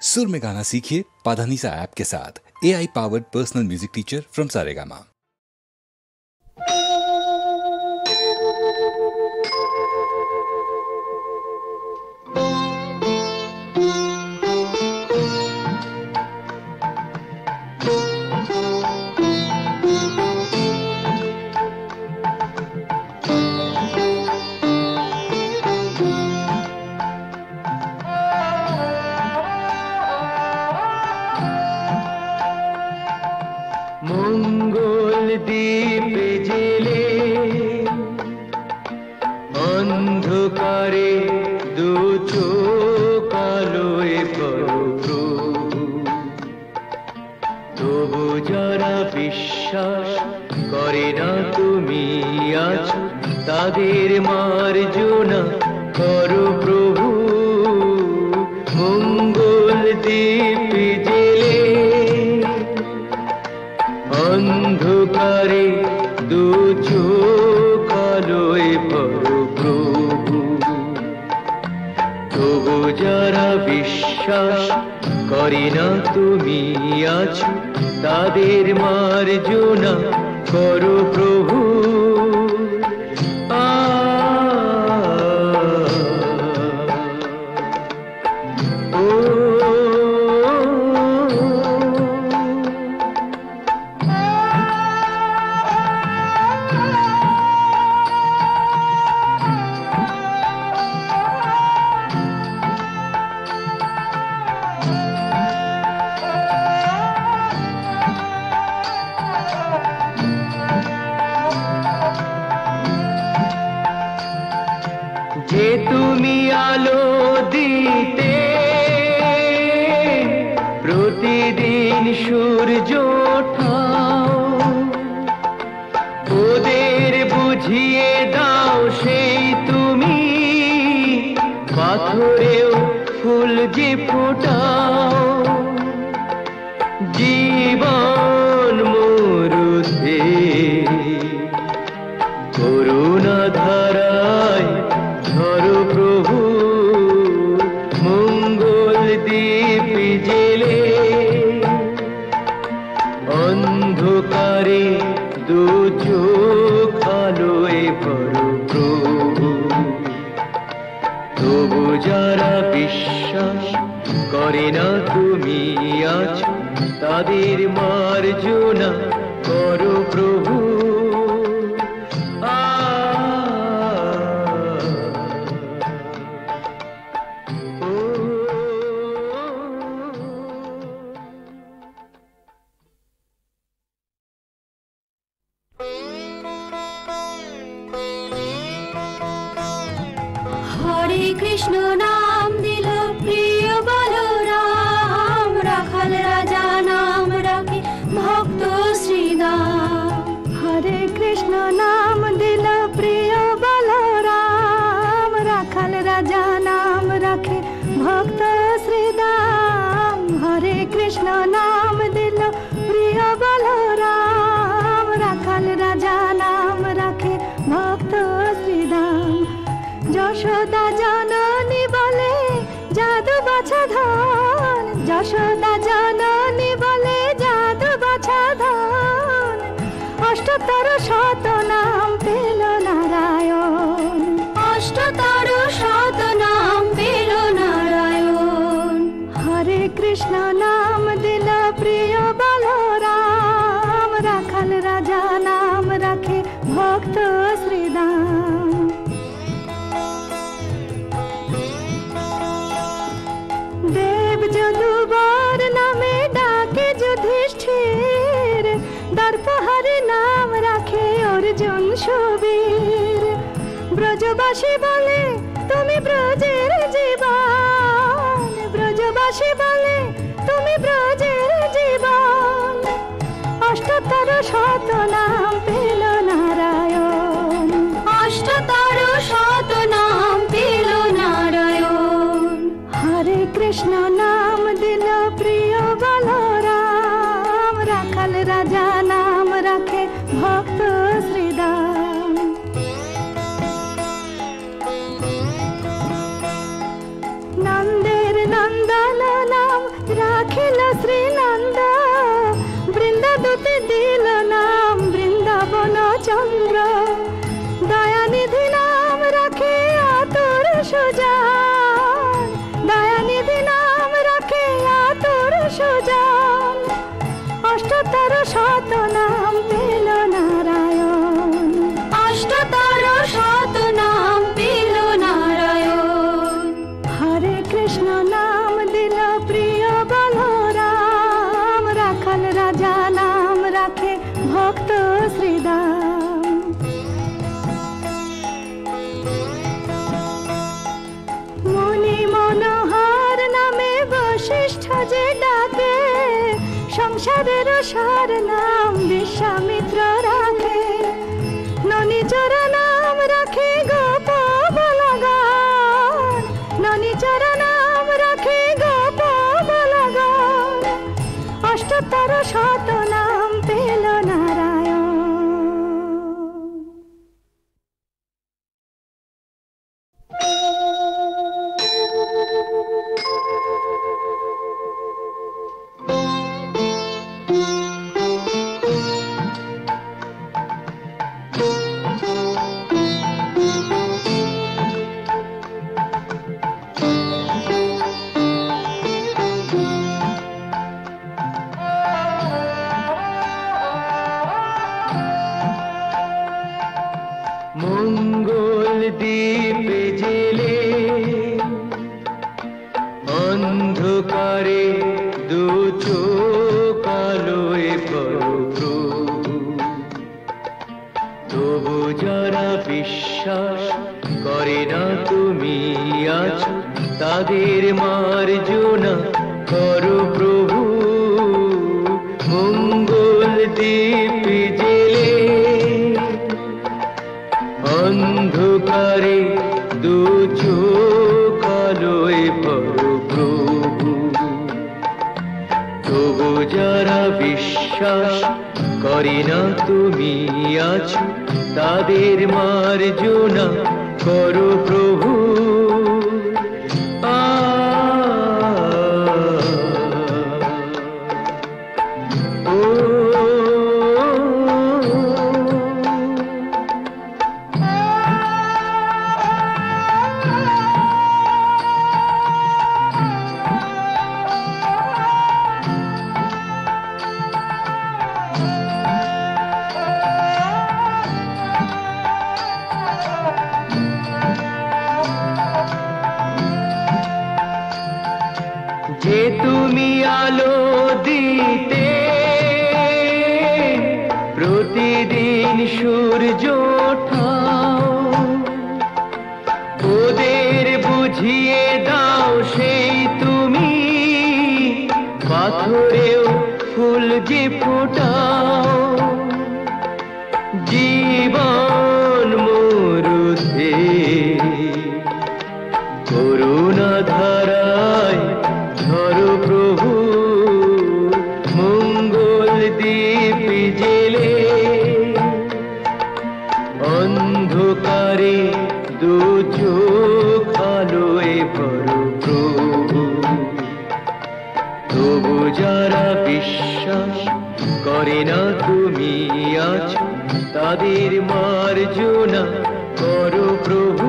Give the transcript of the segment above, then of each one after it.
सुर में गाना सीखिए पाधानीसा ऐप के साथ। AI powered personal music teacher from Saregama. তাদের মার্জনা করো প্রভু, মঙ্গল দীপ জেলে অন্ধকারে দু চোখ আলোয় করো প্রভু। তবু যারা বিশ্বাস করে না তুমি আছো, তাদের মার্জনা করো প্রভু। যে তুমি আলো দিতে প্রতিদিন সূর্য ওঠাও, ওদের বুঝিয়ে দাও সেই তুমি পাথরেও ফুল যে ফোটাও। জীবন মরুতে করুণা ধারায় ধরো প্রভু, মঙ্গল দীপ জেলে অন্ধকারে দু চোখ আলোয় ভরো প্রভু। তবু যারা বিশ্বাস করে না তুমি আছো, তাদের মার্জনা করো প্রভু। হরে কৃষ্ণ নাম দিল প্রিয় বলরাম, রাখাল রাজা নাম রাখে ভক্ত শ্রীদাম। হরে কৃষ্ণ নাম দিল প্রিয় বলরাম, রাখাল রাজা নাম রাখে ভক্ত শ্রীদাম। হরে কৃষ্ণ নাম দিল প্রিয় বলরাম, রাখাল রাজা নাম রাখে ভক্ত শ্রীদাম। যশোদা জননী বলে জাদু বাছা ধন, যশোদা জননী বলে জাদু বাছা ধন। অষ্টতর শত নাম পেল নারায়ণ, অষ্টতর শত নাম পেল নারায়ণ। হরে কৃষ্ণ নাম দিল প্রিয় বলরাম, রাখাল রাজা নাম রাখে ভক্ত শ্রীদাম। দেব যদুবর নামে ডাকে যুধিষ্ঠির, দর্পহারি নাম রাখে অর্জুন সুবীর। ব্রজবাসী বলে তুমি ব্রজের জীবন, ব্রজবাসী বলে তুমি ব্রজের জীবন। অষ্টতর শত নাম পেল নারায়ণ, অষ্টতর শত নাম পেল নারায়ণ। হরে কৃষ্ণ নাম দিল প্রিয় বলরাম, রাখাল রাজা নাম রাখে ভক্ত শ্রীদাম। নন্দের নন্দন নাম শ্রীনন্দ বৃন্দাদূতে দিল নাম বৃন্দাবন চন্দ্র দয়ানিধি নাম রাখে আতুর সুজান দয়ানিধি নাম রাখে আতুর সুজান অষ্টতর শত নাম পেল নারায়ণ অষ্টতর শত নাম পেল নারায়ণ হরে কৃষ্ণ নাম দিল প্রিয় বলরাম রাখাল রাজা নাম রাখে ভক্ত শ্রীদাম মুনি মনোহর নামে বশিষ্ঠ যে ডাকে সংসারের সার নাম বিশ্বামিত্র রাখে ননিচর নাম রাখে গোপ বলগান ননিচর নাম রাখে গোপ বলগান অষ্টতর শত নাম পেল নারায়ণ মঙ্গল দ্বীপ জেলে অন্ধকারে দু চোখ আলোয় প্রভু তবু যারা বিশ্বাস করে না তুমি আছো তাদের মার্জনা করো প্রভু মঙ্গল দ্বীপ জেলে অন্ধকারে দু চোখ আলোয় প্রভু তবু যারা বিশ্বাস করে না তুমি আছো তাদের মার্জনা করো প্রভু যে তুমি আলো দিতে প্রতিদিন সূর্য ওঠাও ওদের বুঝিয়ে দাও সেই তুমি পাথরেও ফুল যে ফোটাও জীবন মরুতে করুণা ধারায় ধরো প্রভু মঙ্গল দ্বীপ জেলে অন্ধকারে দু চোখ আলোয় ভরো প্রভু তবু যারা বিশ্বাস করে না তুমি আছো তাদের মার্জনা করো প্রভু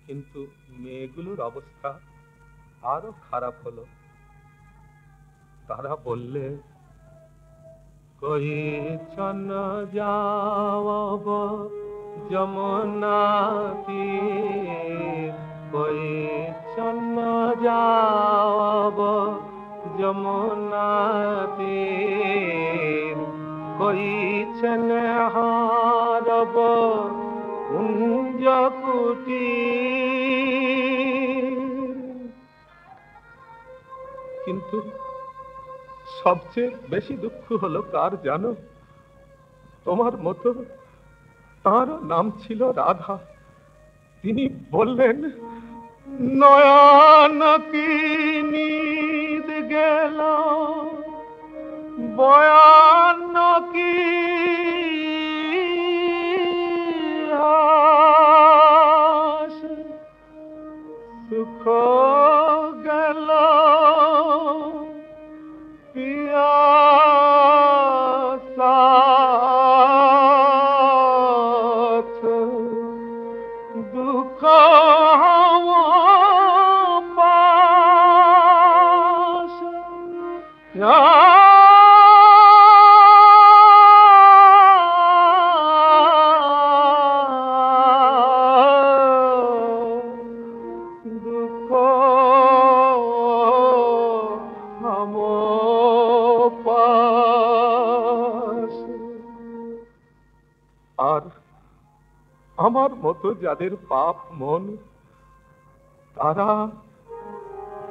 কিন্তু মেয়েগুলোর অবস্থা আরো খারাপ হলো। তারা বললে, কই চন যাওব যমুনা তীর, কই চন যাওব যমুনা তীর, কই চন হারব কুঞ্জ কুটির। কিন্তু সবচেয়ে বেশি দুঃখ হলো কার জানো? তোমার মতো তার নাম ছিল রাধা। তিনি বললেন, নয়ন কি নিদ গেল, বয়ান কি সুখ গেল, পিয়া দুঃখ পাশ দুঃখ আর আমার মতো যাদের পাপ মন, তারা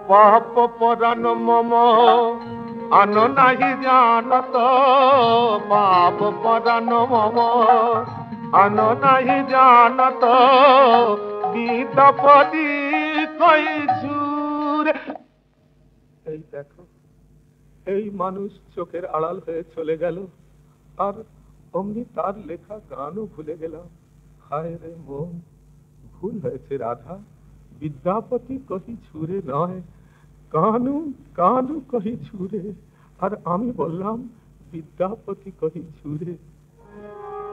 পাপ পরাণ মম আন নাহি জানত, পাপ পরাণ মম আন নাহি জানত, গীতপদি কইছুর। এই দেখো, এই মানুষ চোখের আড়াল হয়ে চলে গেল, আর অমনি তার লেখা গানও ভুলে গেলাম। হায় রে মন, ভুল হয়েছে রাধা, বিদ্যাপতি কহি ছুরে নয়, কানু কানু কহি ছুরে। আর আমি বললাম বিদ্যাপতি কহি ছুরে।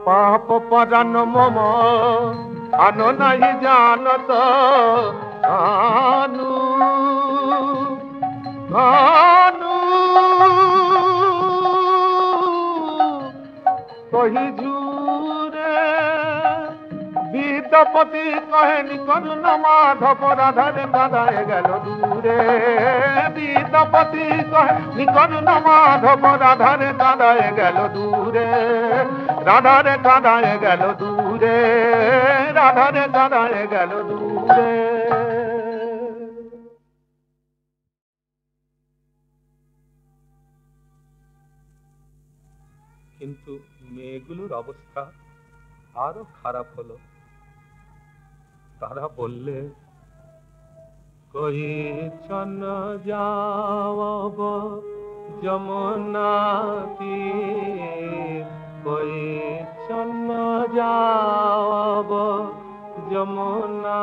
পাপ পরান মম আনো নাই জানত, কানু কানু কহি ঝুরে। বিদ্যাপতি কহেনি করুণ মাধব, রাধারে কাঁদায় গেল দূরে। বিদ্যাপতি কহেনি করুণ মাধব, রাধারে কাঁদায় গেল দূরে। রাধারে কাঁদায় গেল দূরে, রাধারে কাঁদায় গেল দূরে। কিন্তু মেয়েগুলোর অবস্থা আরো খারাপ হলো। তারা বললে, কই চন যাওব যমুনা তীর, কই চন যাওব যমুনা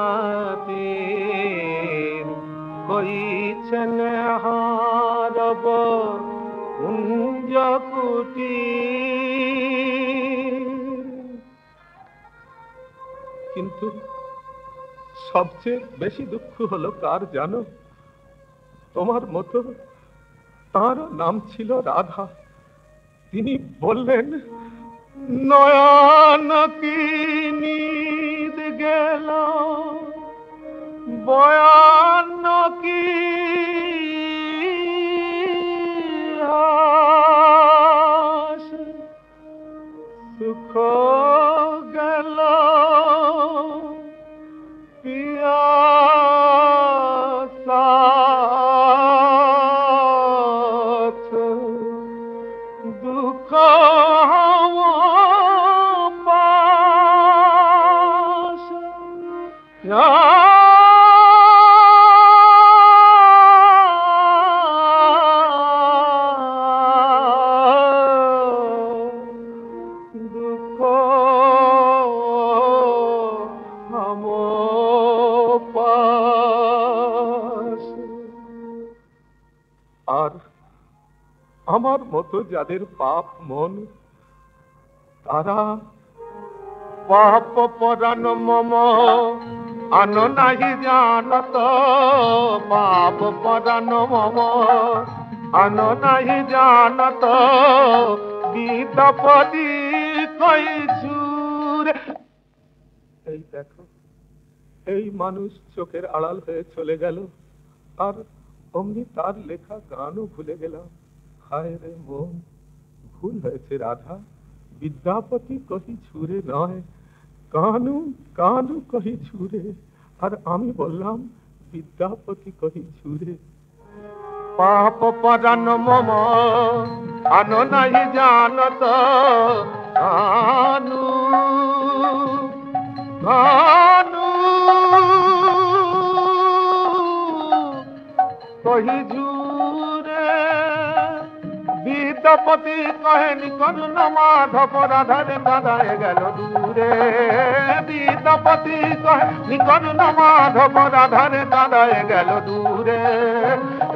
তীর, কই চন হারব কুঞ্জ কুটির। কিন্তু সবচেয়ে বেশি দুঃখ হলো কার জানো? তোমার মতো তার নাম ছিল রাধা। তিনি বললেন, নয়ন কি নিদ গেল, বয়ান কি হাস, সুখ গেল পিয়াসাছ, দুঃখ পাশ। দুঃখ আর আমার মতো যাদের পাপ মন, তারা পাপ পরান মম আনো নাহি জানত, পাপ পরান মম আনো নাহি জানত, বিদ্যাপতি কই ছুরে। এই দেখো, এই মানুষ চোখের আড়াল হয়ে চলে গেল, আর অমনি তার লেখা গানও ভুলে গেলাম। হায় রে মন, ভুল হয়েছে রাধা, বিদ্যাপতি কহি ছুরে নয়, কানু কানু কহি ছুরে। আর আমি বললাম বিদ্যাপতি কহি ছুরে। পাপ পরান মম আনো নাহি জানত, কানু কানু কহি ঝুরে। বিদ্যাপতি কহেনি করুণ মাধব, রাধারে কাঁদায় গেল দূরে। বিদ্যাপতি কহেনি করুণ মাধব, রাধারে কাঁদায় গেল দূরে।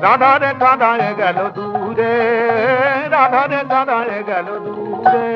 রাধারে কাঁদায় গেল দূরে, রাধারে কাঁদায় গেল দূরে।